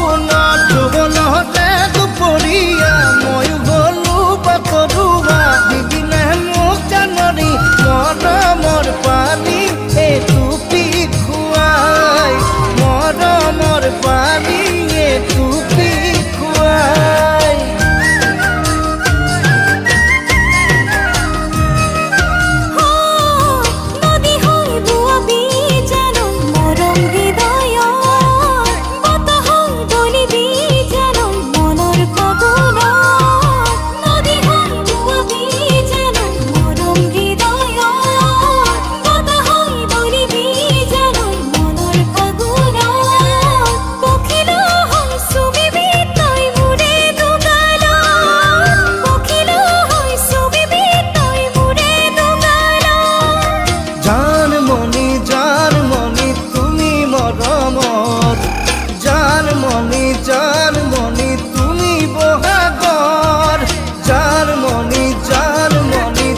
ফাগুনত যৌৱনতে দুপৰীয়া ময়ো গলো বাটৰুৱা দিদিনে মোক জাননী মৰমৰ পানী টুপি খুৱাই মৰমৰ পানী টুপি খুৱাই জানমণি তুমি বহাগৰ জানমণি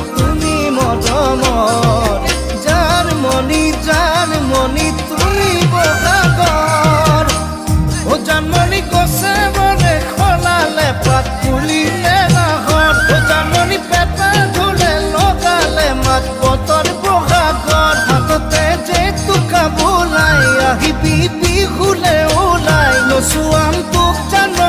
তুমি মৰমৰ জানমণি তুমি বহাগৰ ও জানমণি গছে বৰে খলালে পাত তুলিলে নাহৰ ও জানমণি পেটা ধুলে লগালে মাত বতৰ বহাগৰ হাততে যে তোকা বোলাই আহিবি বিহুলে ওলাই নচুৱাম তোক জান